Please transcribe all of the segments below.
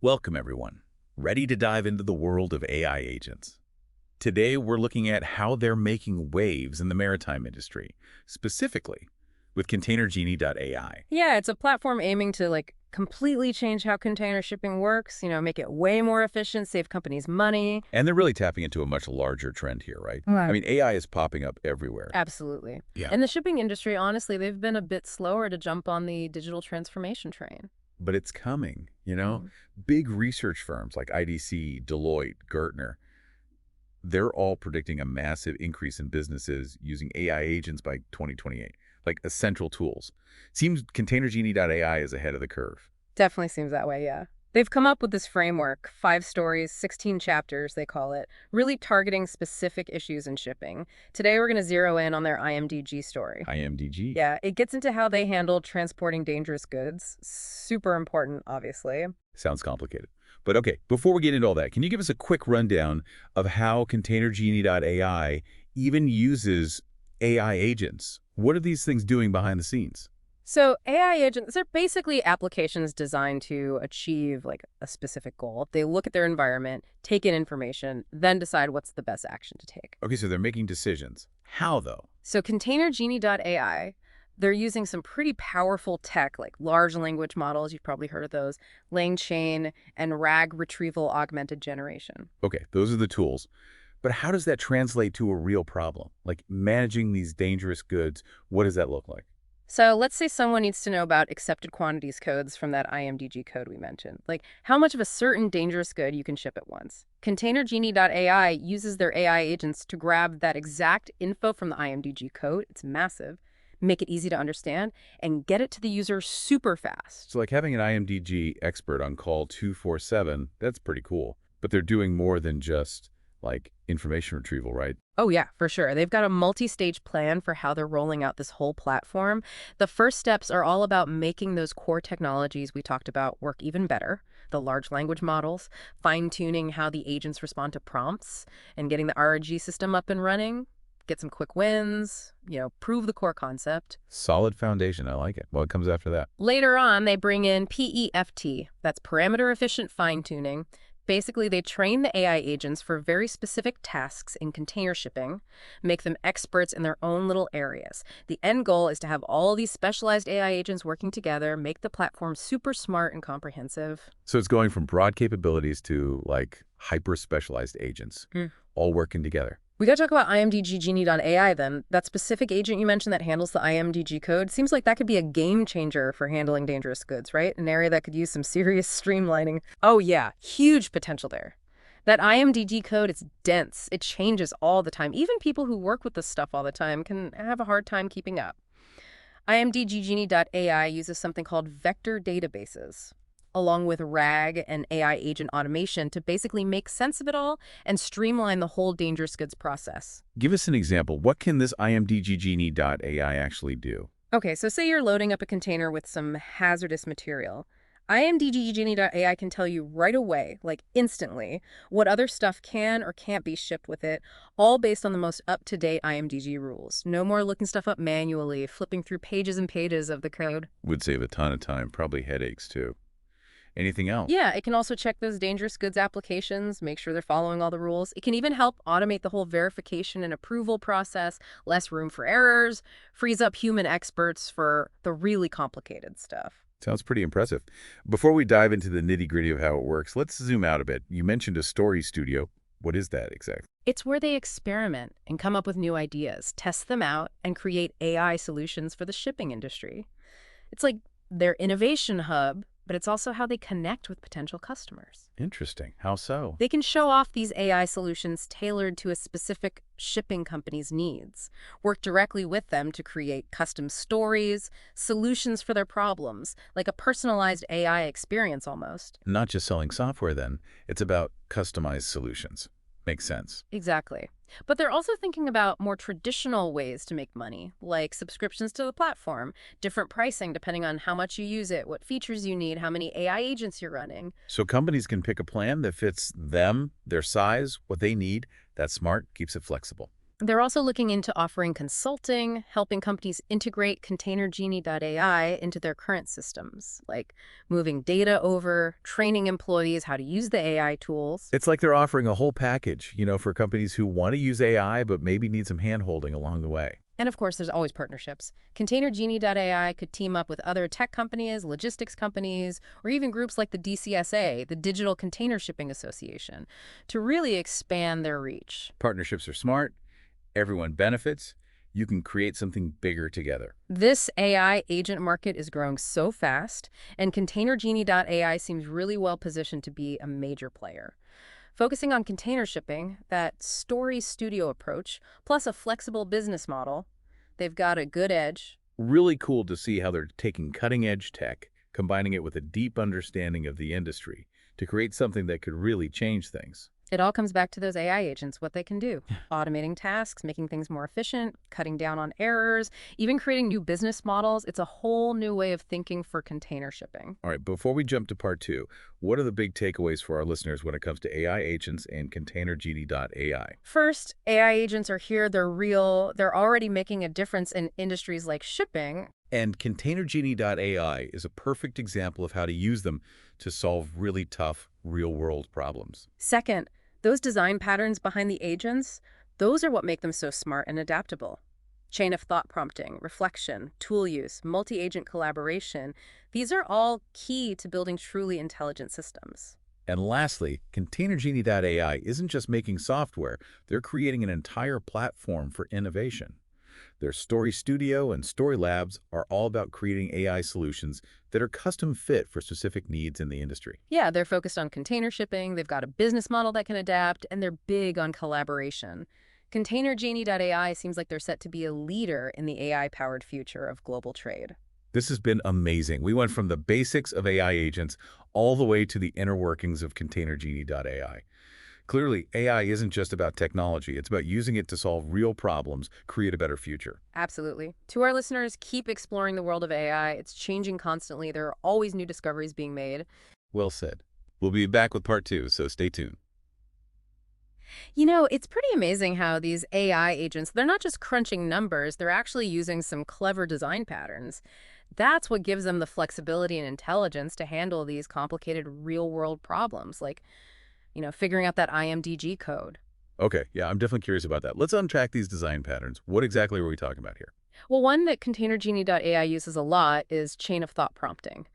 Welcome, everyone. Ready to dive into the world of AI agents? Today, we're looking at how they're making waves in the maritime industry, specifically with ContainerGenie.ai. Yeah, it's a platform aiming to completely change how container shipping works, make it way more efficient, save companies money. And they're really tapping into a much larger trend here, right? I Right. mean, AI is popping up everywhere. Absolutely. Yeah. And the shipping industry, honestly, they've been a bit slower to jump on the digital transformation train. But it's coming. Mm. Big research firms like IDC, Deloitte, Gartner, they're all predicting a massive increase in businesses using AI agents by 2028, like essential tools. Seems ContainerGenie.ai is ahead of the curve. Definitely seems that way, yeah. They've come up with this framework, 5 stories, 16 chapters, they call it, really targeting specific issues in shipping. Today, we're going to zero in on their IMDG story. IMDG. Yeah, it gets into how they handle transporting dangerous goods. Super important, obviously. Sounds complicated. But okay, before we get into all that, can you give us a quick rundown of how ContainerGenie.ai even uses AI agents? What are these things doing behind the scenes? So AI agents, they're basically applications designed to achieve a specific goal. They look at their environment, take in information, then decide what's the best action to take. Okay, so they're making decisions. How, though? So ContainerGenie.ai, they're using some pretty powerful tech like large language models, you've probably heard of those, LangChain, and RAG retrieval augmented generation. Okay, those are the tools. But how does that translate to a real problem? Like managing these dangerous goods, what does that look like? So let's say someone needs to know about accepted quantities codes from that IMDG code we mentioned, like how much of a certain dangerous good you can ship at once. ContainerGenie.ai uses their AI agents to grab that exact info from the IMDG code. It's massive. Make it easy to understand, and get it to the user super fast. So like having an IMDG expert on call 247, that's pretty cool. But they're doing more than just like information retrieval, right? Oh, yeah, for sure. They've got a multi-stage plan for how they're rolling out this whole platform. The first steps are all about making those core technologies we talked about work even better. The large language models, fine-tuning how the agents respond to prompts, and getting the RG system up and running. Get some quick wins, prove the core concept. Solid foundation, I like it. What comes after that? Later on, they bring in PEFT, that's parameter efficient fine-tuning. Basically, they train the AI agents for very specific tasks in container shipping, make them experts in their own little areas. The end goal is to have all these specialized AI agents working together, make the platform super smart and comprehensive. So it's going from broad capabilities to like hyper-specialized agents, all working together. We got to talk about IMDGGenie.ai then. That specific agent you mentioned that handles the IMDG code seems like that could be a game changer for handling dangerous goods, right? An area that could use some serious streamlining. Oh yeah, huge potential there. That IMDG code, it's dense. It changes all the time. Even people who work with this stuff all the time can have a hard time keeping up. IMDGGenie.ai uses something called vector databases, along with RAG and AI agent automation to basically make sense of it all and streamline the whole dangerous goods process. Give us an example. What can this IMDGGenie.ai actually do? Okay, so say you're loading up a container with some hazardous material. IMDGGenie.ai can tell you right away, like instantly, what other stuff can or can't be shipped with it, all based on the most up-to-date IMDG rules. No more looking stuff up manually, flipping through pages and pages of the code. Would save a ton of time, probably headaches too. Anything else? Yeah, it can also check those dangerous goods applications, make sure they're following all the rules. It can even help automate the whole verification and approval process, less room for errors, frees up human experts for the really complicated stuff. Sounds pretty impressive. Before we dive into the nitty-gritty of how it works, let's zoom out a bit. You mentioned a story studio. What is that exactly? It's where they experiment and come up with new ideas, test them out, and create AI solutions for the shipping industry. It's like their innovation hub, but it's also how they connect with potential customers. Interesting. How so? They can show off these AI solutions tailored to a specific shipping company's needs, work directly with them to create custom stories, solutions for their problems, like a personalized AI experience almost. Not just selling software then. It's about customized solutions. Makes sense. Exactly. But they're also thinking about more traditional ways to make money, like subscriptions to the platform, different pricing depending on how much you use it, what features you need, how many AI agents you're running. So companies can pick a plan that fits them, their size, what they need. That's smart, keeps it flexible. They're also looking into offering consulting, helping companies integrate ContainerGenie.ai into their current systems, like moving data over, training employees how to use the AI tools. It's like they're offering a whole package, for companies who want to use AI but maybe need some hand-holding along the way. And of course, there's always partnerships. ContainerGenie.ai could team up with other tech companies, logistics companies, or even groups like the DCSA, the Digital Container Shipping Association, to really expand their reach. Partnerships are smart. Everyone benefits. You can create something bigger together. This AI agent market is growing so fast, and ContainerGenie.ai seems really well positioned to be a major player. Focusing on container shipping, that story studio approach, plus a flexible business model, they've got a good edge. Really cool to see how they're taking cutting-edge tech, combining it with a deep understanding of the industry to create something that could really change things. It all comes back to those AI agents, what they can do. Automating tasks, making things more efficient, cutting down on errors, even creating new business models. It's a whole new way of thinking for container shipping. All right, before we jump to part two, what are the big takeaways for our listeners when it comes to AI agents and ContainerGenie.ai? First, AI agents are here, they're real, they're already making a difference in industries like shipping. And ContainerGenie.ai is a perfect example of how to use them to solve really tough, real-world problems. Second, those design patterns behind the agents, those are what make them so smart and adaptable. Chain of thought prompting, reflection, tool use, multi-agent collaboration, these are all key to building truly intelligent systems. And lastly, ContainerGenie.ai isn't just making software, they're creating an entire platform for innovation. Their Story Studio and Story Labs are all about creating AI solutions that are custom fit for specific needs in the industry. Yeah, they're focused on container shipping, they've got a business model that can adapt, and they're big on collaboration. ContainerGenie.ai seems like they're set to be a leader in the AI-powered future of global trade. This has been amazing. We went from the basics of AI agents all the way to the inner workings of ContainerGenie.ai. Clearly, AI isn't just about technology. It's about using it to solve real problems, create a better future. Absolutely. To our listeners, keep exploring the world of AI. It's changing constantly. There are always new discoveries being made. Well said. We'll be back with part two, so stay tuned. It's pretty amazing how these AI agents, they're not just crunching numbers, they're actually using some clever design patterns. That's what gives them the flexibility and intelligence to handle these complicated real-world problems, like, figuring out that IMDG code. Okay, yeah, I'm definitely curious about that. Let's unpack these design patterns. What exactly are we talking about here? Well, one that ContainerGenie.ai uses a lot is chain of thought prompting.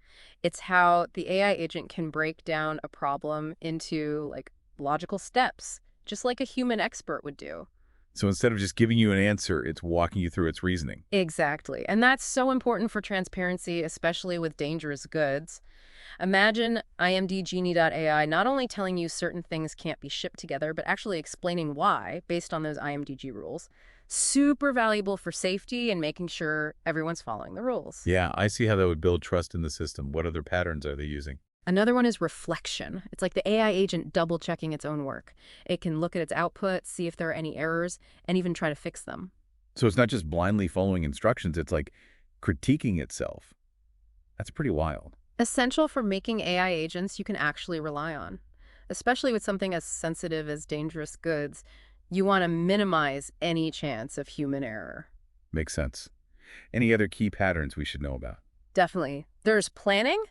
It's how the AI agent can break down a problem into logical steps, just like a human expert would do. So instead of just giving you an answer, it's walking you through its reasoning. Exactly. And that's so important for transparency, especially with dangerous goods. Imagine IMDGenie.ai not only telling you certain things can't be shipped together, but actually explaining why based on those IMDG rules. Super valuable for safety and making sure everyone's following the rules. Yeah, I see how that would build trust in the system. What other patterns are they using? Another one is reflection. It's like the AI agent double-checking its own work. It can look at its output, see if there are any errors, and even try to fix them. So it's not just blindly following instructions, it's like critiquing itself. That's pretty wild. Essential for making AI agents you can actually rely on. Especially with something as sensitive as dangerous goods, you want to minimize any chance of human error. Makes sense. Any other key patterns we should know about? Definitely. There's planning.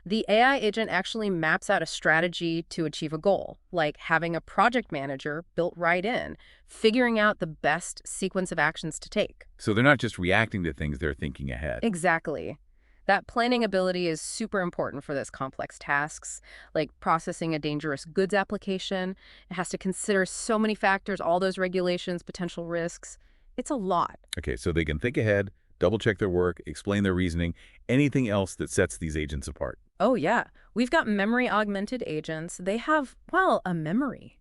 The AI agent actually maps out a strategy to achieve a goal, like having a project manager built right in, figuring out the best sequence of actions to take. So they're not just reacting to things, they're thinking ahead. Exactly. That planning ability is super important for this complex tasks, like processing a dangerous goods application. It has to consider so many factors, all those regulations, potential risks. It's a lot. Okay, so they can think ahead, double-check their work, explain their reasoning, anything else that sets these agents apart. Oh, yeah. We've got memory-augmented agents. They have, well, a memory.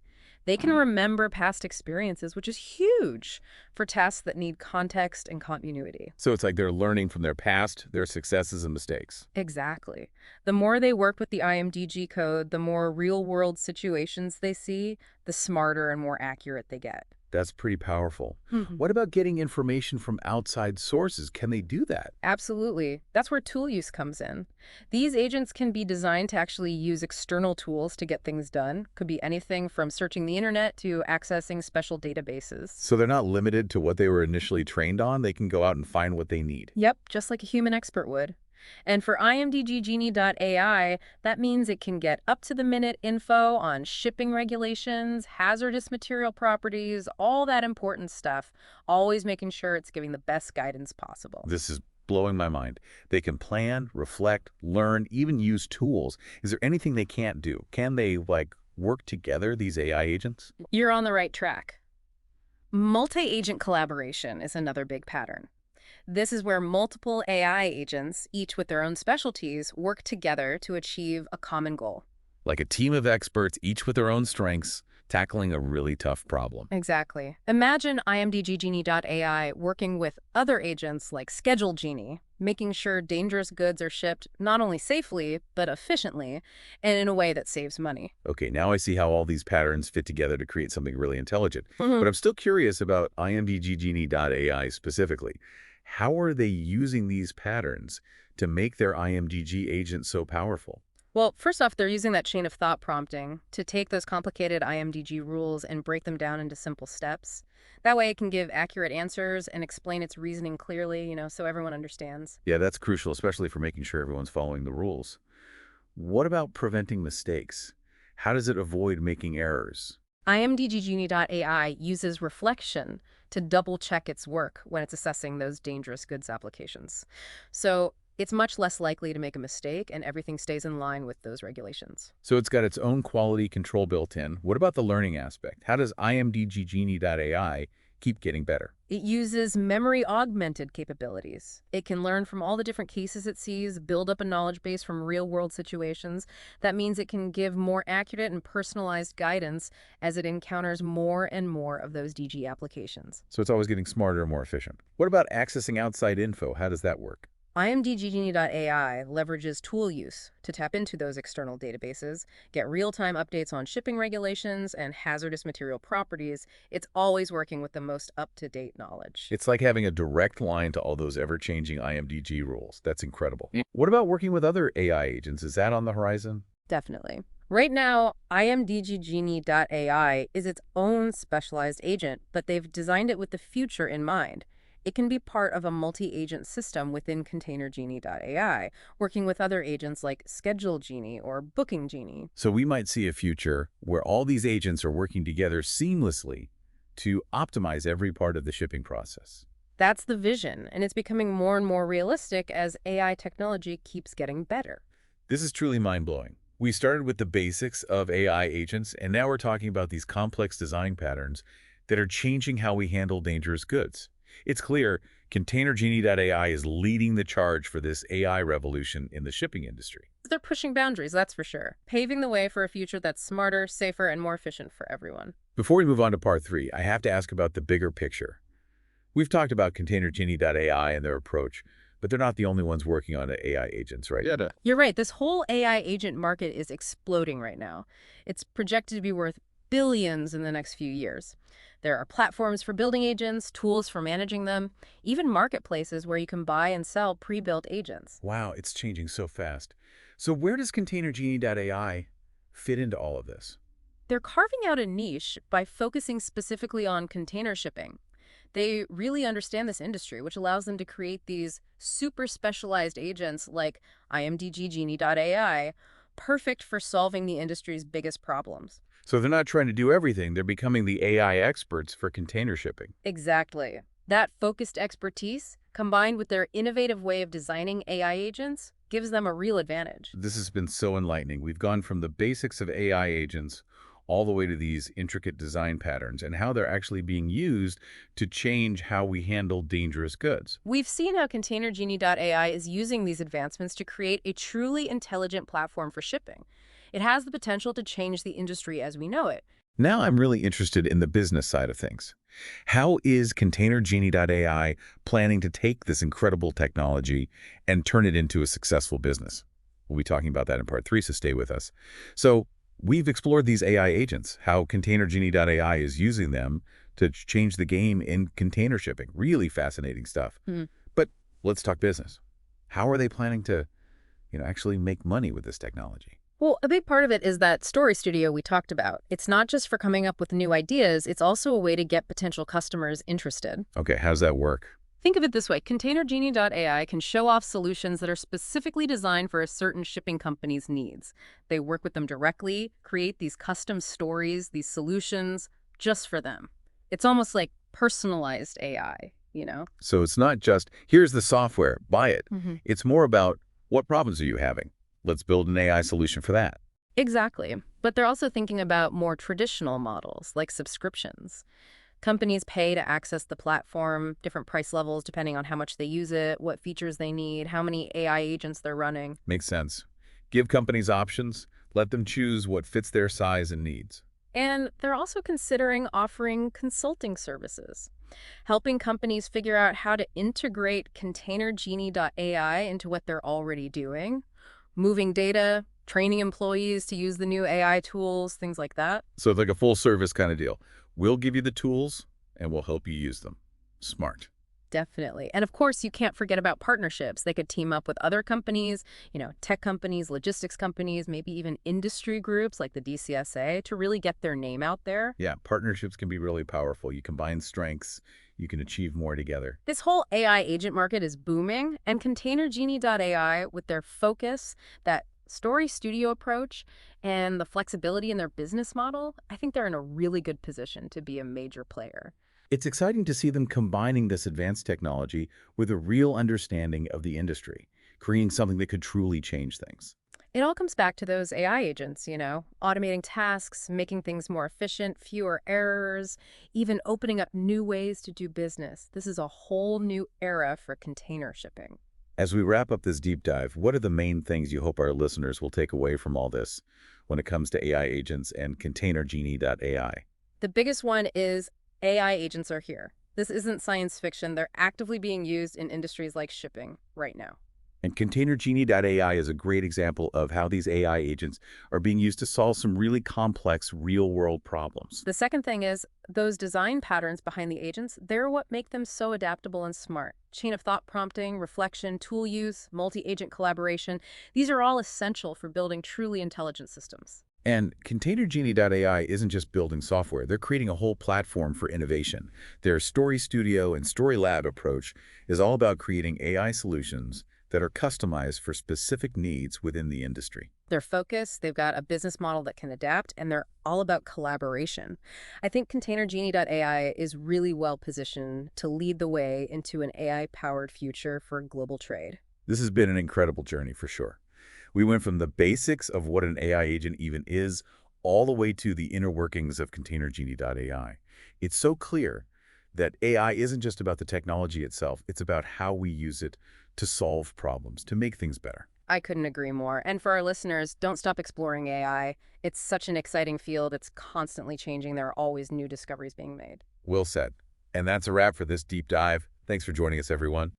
They can remember past experiences, which is huge for tasks that need context and continuity. So it's like they're learning from their past, their successes and mistakes. Exactly. The more they work with the IMDG code, the more real-world situations they see, the smarter and more accurate they get. That's pretty powerful. Mhm. What about getting information from outside sources? Can they do that? Absolutely. That's where tool use comes in. These agents can be designed to actually use external tools to get things done. Could be anything from searching the internet to accessing special databases. So they're not limited to what they were initially trained on. They can go out and find what they need. Yep, just like a human expert would. And for IMDGGenie.ai, that means it can get up-to-the-minute info on shipping regulations, hazardous material properties, all that important stuff, always making sure it's giving the best guidance possible. This is blowing my mind. They can plan, reflect, learn, even use tools. Is there anything they can't do? Can they, like, work together, these AI agents? You're on the right track. Multi-agent collaboration is another big pattern. This is where multiple AI agents, each with their own specialties, work together to achieve a common goal. Like a team of experts, each with their own strengths, tackling a really tough problem. Exactly. Imagine IMDGGenie.ai working with other agents like ScheduleGenie, making sure dangerous goods are shipped not only safely, but efficiently, and in a way that saves money. Okay, now I see how all these patterns fit together to create something really intelligent. Mhm. But I'm still curious about IMDGGenie.ai specifically. How are they using these patterns to make their IMDG agent so powerful? Well, first off, they're using that chain of thought prompting to take those complicated IMDG rules and break them down into simple steps. That way it can give accurate answers and explain its reasoning clearly, so everyone understands. Yeah, that's crucial, especially for making sure everyone's following the rules. What about preventing mistakes? How does it avoid making errors? IMDGGenie.ai uses reflection to double-check its work when it's assessing those dangerous goods applications. So it's much less likely to make a mistake, and everything stays in line with those regulations. So it's got its own quality control built in. What about the learning aspect? How does IMDGGenie.ai keep getting better? It uses memory-augmented capabilities. It can learn from all the different cases it sees, build up a knowledge base from real-world situations. That means it can give more accurate and personalized guidance as it encounters more and more of those DG applications. So it's always getting smarter and more efficient. What about accessing outside info? How does that work? IMDGenie.ai leverages tool use to tap into those external databases, get real-time updates on shipping regulations and hazardous material properties. It's always working with the most up-to-date knowledge. It's like having a direct line to all those ever-changing IMDG rules. That's incredible. What about working with other AI agents? Is that on the horizon? Definitely. Right now, IMDGGenie.ai is its own specialized agent, but they've designed it with the future in mind. It can be part of a multi-agent system within ContainerGenie.ai, working with other agents like ScheduleGenie or BookingGenie. So we might see a future where all these agents are working together seamlessly to optimize every part of the shipping process. That's the vision, and it's becoming more and more realistic as AI technology keeps getting better. This is truly mind-blowing. We started with the basics of AI agents, and now we're talking about these complex design patterns that are changing how we handle dangerous goods. It's clear ContainerGenie.ai is leading the charge for this AI revolution in the shipping industry. They're pushing boundaries, that's for sure, paving the way for a future that's smarter, safer, and more efficient for everyone. Before we move on to part 3, I have to ask about the bigger picture. We've talked about ContainerGenie.ai and their approach, but they're not the only ones working on the AI agents, right? Yeah. You're right, this whole AI agent market is exploding right now. It's projected to be worth billions in the next few years. There are platforms for building agents, tools for managing them, even marketplaces where you can buy and sell pre-built agents. Wow, it's changing so fast. So where does ContainerGenie.ai fit into all of this? They're carving out a niche by focusing specifically on container shipping. They really understand this industry, which allows them to create these super specialized agents like IMDGGenie.ai, perfect for solving the industry's biggest problems. So they're not trying to do everything. They're becoming the AI experts for container shipping. Exactly. That focused expertise, combined with their innovative way of designing AI agents, gives them a real advantage. This has been so enlightening. We've gone from the basics of AI agents all the way to these intricate design patterns and how they're actually being used to change how we handle dangerous goods. We've seen how ContainerGenie.ai is using these advancements to create a truly intelligent platform for shipping. It has the potential to change the industry as we know it. Now I'm really interested in the business side of things. How is ContainerGenie.ai planning to take this incredible technology and turn it into a successful business? We'll be talking about that in part 3, so stay with us. So we've explored these AI agents, how ContainerGenie.ai is using them to change the game in container shipping. Really fascinating stuff. Hmm. But let's talk business. How are they planning to, actually make money with this technology? Well, a big part of it is that story studio we talked about. It's not just for coming up with new ideas, it's also a way to get potential customers interested. Okay, how's that work? Think of it this way. ContainerGenie.ai can show off solutions that are specifically designed for a certain shipping company's needs. They work with them directly, create these custom stories, these solutions, just for them. It's almost like personalized AI, you know? So it's not just, here's the software, buy it. hmm It's more about, what problems are you having? Let's build an AI solution for that. Exactly. But they're also thinking about more traditional models, like subscriptions. Companies pay to access the platform, different price levels depending on how much they use it, what features they need, how many AI agents they're running. Makes sense. Give companies options, let them choose what fits their size and needs. And they're also considering offering consulting services, helping companies figure out how to integrate ContainerGenie.ai into what they're already doing, moving data, training employees to use the new AI tools, things like that. So it's like a full service kind of deal. We'll give you the tools and we'll help you use them. Smart. Definitely. And of course, you can't forget about partnerships. They could team up with other companies, tech companies, logistics companies, maybe even industry groups like the DCSA to really get their name out there. Yeah, partnerships can be really powerful. You combine strengths, you can achieve more together. This whole AI agent market is booming, and ContainerGenie.ai, with their focus, that story studio approach, and the flexibility in their business model, I think they're in a really good position to be a major player. It's exciting to see them combining this advanced technology with a real understanding of the industry, creating something that could truly change things. It all comes back to those AI agents, automating tasks, making things more efficient, fewer errors, even opening up new ways to do business. This is a whole new era for container shipping. As we wrap up this deep dive, what are the main things you hope our listeners will take away from all this when it comes to AI agents and ContainerGenie.ai? The biggest one is AI agents are here. This isn't science fiction. They're actively being used in industries like shipping right now. And ContainerGenie.ai is a great example of how these AI agents are being used to solve some really complex real-world problems. The second thing is those design patterns behind the agents, they're what make them so adaptable and smart. Chain of thought prompting, reflection, tool use, multi-agent collaboration, these are all essential for building truly intelligent systems. And ContainerGenie.ai isn't just building software, they're creating a whole platform for innovation. Their Story Studio and Story Lab approach is all about creating AI solutions that are customized for specific needs within the industry. They're focused, they've got a business model that can adapt, and they're all about collaboration. I think ContainerGenie.ai is really well positioned to lead the way into an AI-powered future for global trade. This has been an incredible journey for sure. We went from the basics of what an AI agent even is, all the way to the inner workings of ContainerGenie.ai. It's so clear that AI isn't just about the technology itself, it's about how we use it to solve problems, to make things better. I couldn't agree more. And for our listeners, don't stop exploring AI. It's such an exciting field. It's constantly changing. There are always new discoveries being made. Well said. And that's a wrap for this deep dive. Thanks for joining us, everyone.